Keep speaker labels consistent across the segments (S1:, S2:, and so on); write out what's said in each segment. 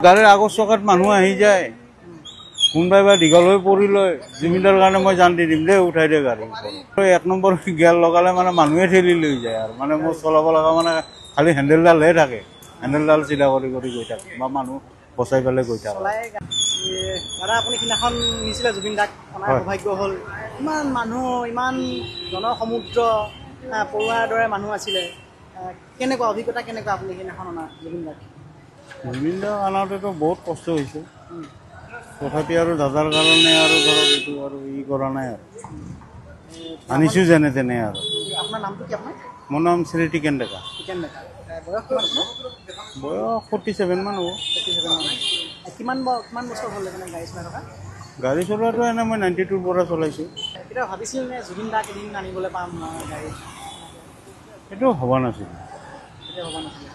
S1: গাড়ীৰ আগৰ চকাত মানুহ আহি যায়, কোনোবাই বা দীঘল হৈ পৰি লয়, জুবিনদাৰ কাৰণে মই জান দি দিম দেই, উঠাই দিয়ে গাড়ী। এক নম্বৰ গিয়াৰ লগালে মানে মানুহে ঠেলি লৈ যায় আৰু মানে মোৰ চলাব লগা মানে খালি হেণ্ডেলডালহে থাকে, হেণ্ডেলডাল চিধা কৰি কৰি গৈ থাকে বা মানুহ বচাই পেলাই গৈ থাকে।
S2: দাদা আপুনি সিদিনাখন নিছিলে জুবিন দাক, অনাৰ সৌভাগ্য হ'ল। ইমান মানুহ, ইমান জনসমুদ্ৰ পৰুৱাৰ দৰে মানুহ আছিলে, কেনেকুৱা অভিজ্ঞতা কেনেকুৱা আপুনি সিদিনাখন অনা জুবিন দাক?
S1: জুবিন দাক আনাতেতো বহুত কষ্ট হৈছে, তথাপি আৰু দাদাৰ কাৰণে আৰু ধৰক এইটো আৰু কৰা নাই আৰু আনিছোঁ যেনে তেনে আৰু।
S2: আপোনাৰ নামটো কি? আপোনাৰ?
S1: মোৰ নাম শ্ৰী টিকেন ডেকা।
S2: টিকেন ডেকা। বয়স কিমান আপোনাৰ?
S1: বয়স 47 মান হ'ব।
S2: 47 মান। কিমান বছৰ হ'ল মানে গাড়ী চলাই থকা?
S1: গাড়ী চলোৱাটো এনেই মই 92ৰ পৰা চলাইছোঁ।
S2: কেতিয়াবা ভাবিছিল নে জুবিন দাক এদিন আনিবলৈ পাম গাড়ী?
S1: সেইটো ভবা নাছিল।
S2: এতিয়া ভবা নাছিল।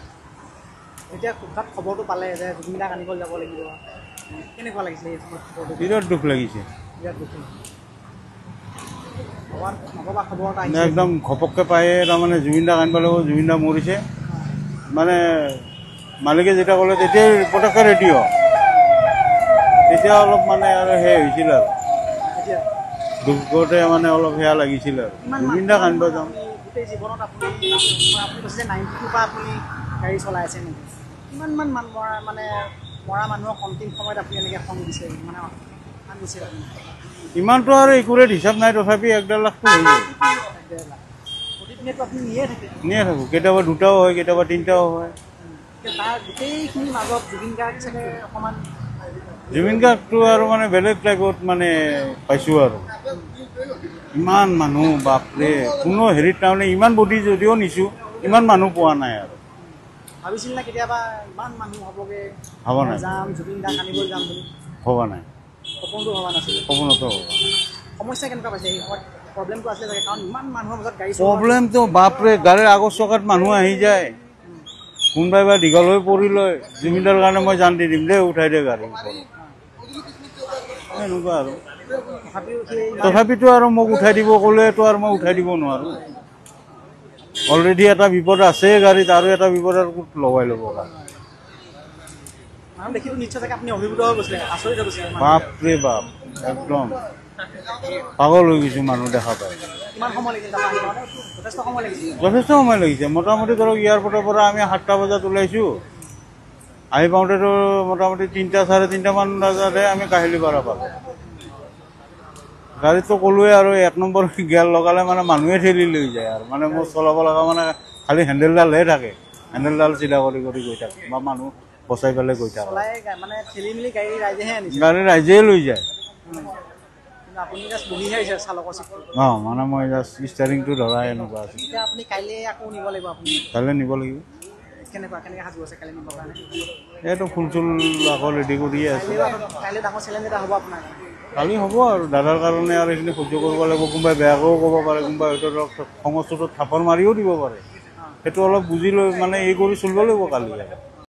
S2: এতিয়া তাত খবৰটো পালে যে জুবিন দাক আনিবলৈ যাব লাগিব, কেনেকুৱা লাগিছিলে এই খবৰটো?
S1: বিৰাট দুখ লাগিছে।
S2: বিৰাট দুখ লাগিছে। নভবা খবৰ এটা
S1: একদম ঘপককৈ পায়ে তাৰমানে জুবিন দাক আনিব লাগিব, জুবিন দা মৰিছে মানে মালিকে যেতিয়া ক'লে তেতিয়াই পটককৈ ৰেডি হ, তেতিয়া অলপ মানে আৰু সেই হৈছিল আৰু দুখতে মানে অলপ সেয়া লাগিছিল আৰু জুবিন দাক আনিব যাওঁ।
S2: গোটেই জীৱনত আপুনি কৈছে 92ৰ পৰা আপুনি গাড়ী চলাই আছে নেকি? কিমানমান মানে মৰা মানুহক অন্তিম সময়ত আপুনি এনেকৈ খং দিছে, মানে আনিছে আপুনি?
S1: ইমানটো আৰু একুৰেট হিচাপ নাই, তথাপি 1-1.5 লাখটো হৈ যায়।
S2: প্ৰতিদিনেতো আপুনি নিয়ে
S1: থাকোঁ, কেতিয়াবা 2টাও হয়, কেতিয়াবা 3টাও হয়।
S2: তাৰ গোটেইখিনিৰ মাজত জুবিন গাৰ্গ চাগে অকণমান
S1: জুবিন গাৰ্গটো আৰু মানে বেলেগ টাইপত মানে পাইছোঁ আৰু ইমান মানুহ বাপৰে, কোনো হেৰিত তাৰমানে ইমান বডি যদিও নিছোঁ ইমান মানুহ পোৱা নাই আৰু।
S2: ভাবিছিল নে কেতিয়াবা ইমান মানুহ হ'বগৈ,
S1: ভবা নাই,
S2: যাম জুবিন দাক আনিবলৈ যাম বুলি?
S1: ভবা নাই,
S2: সপোনটো ভবা নাছিল।
S1: সপোনতো হ'ব।
S2: সমস্যা কেনেকুৱা পাইছে? প্ৰব্লেমটো আছিলে চাগে, কাৰণ ইমান মানুহৰ মাজত গাড়ী
S1: প্ৰব্লেমটো বাপৰে, গাড়ীৰ আগৰ চকাত মানুহ আহি যায়, কোনোবাই বা দীঘল হৈ পৰি লয়, জুবিনদাৰ কাৰণে মই জান দি দিম দেই, উঠাই দিয়ে গাড়ী। এনেকুৱা আৰু তথাপিতো আৰু মোক উঠাই দিব ক'লেতো আৰু মই উঠাই দিব নোৱাৰোঁ। অলৰেডি এটা বিপদ আছে গাড়ীত, আৰু এটা বিপদ আৰু ক'ত লগাই ল'ব। বাপৰে বাপ, একদম পাগল হৈ গৈছোঁ মানুহ দেখা পাই। যথেষ্ট সময় লাগিছে, মোটামুটি ধৰক এয়াৰপৰ্টৰ পৰা আমি 7টা বজাত ওলাইছোঁ, আহি পাওঁতেতো মোটামুটি 3-3:30 মান বজাতহে আমি কাহিলীপাৰা পালোঁ। গাড়ীতো ক'লোৱে আৰু 1 নম্বৰ গিয়াৰ লগালে মানে মানুহে ঠেলি লৈ যায় আৰু মানে মোৰ চলাব লগা মানে খালি হেণ্ডেলডালহে থাকে, হেণ্ডেলডাল চিধা কৰি কৰি গৈ থাকে বা মানুহ বচাই পেলাই গৈ থাকে। গাড়ী ৰাইজে লৈ যায়। অঁ, মানে মই জাষ্ট ষ্টাৰিংটো ধৰা এনেকুৱা আছে। কাইলৈ নিব লাগিব। এইটো ফুল চুল আকৌ ৰেডি কৰিয়ে আছে। কালি হ'ব আৰু দাদাৰ কাৰণে আৰু এইখিনি সহ্য কৰিব লাগিব। কোনোবাই বেয়াকৈও ক'ব পাৰে, কোনোবাই হয়তো ধৰক খঙৰ চোটত থাপৰ মাৰিও দিব পাৰে। সেইটো অলপ বুজি লৈ মানে এই কৰি চলিব লাগিব কালি।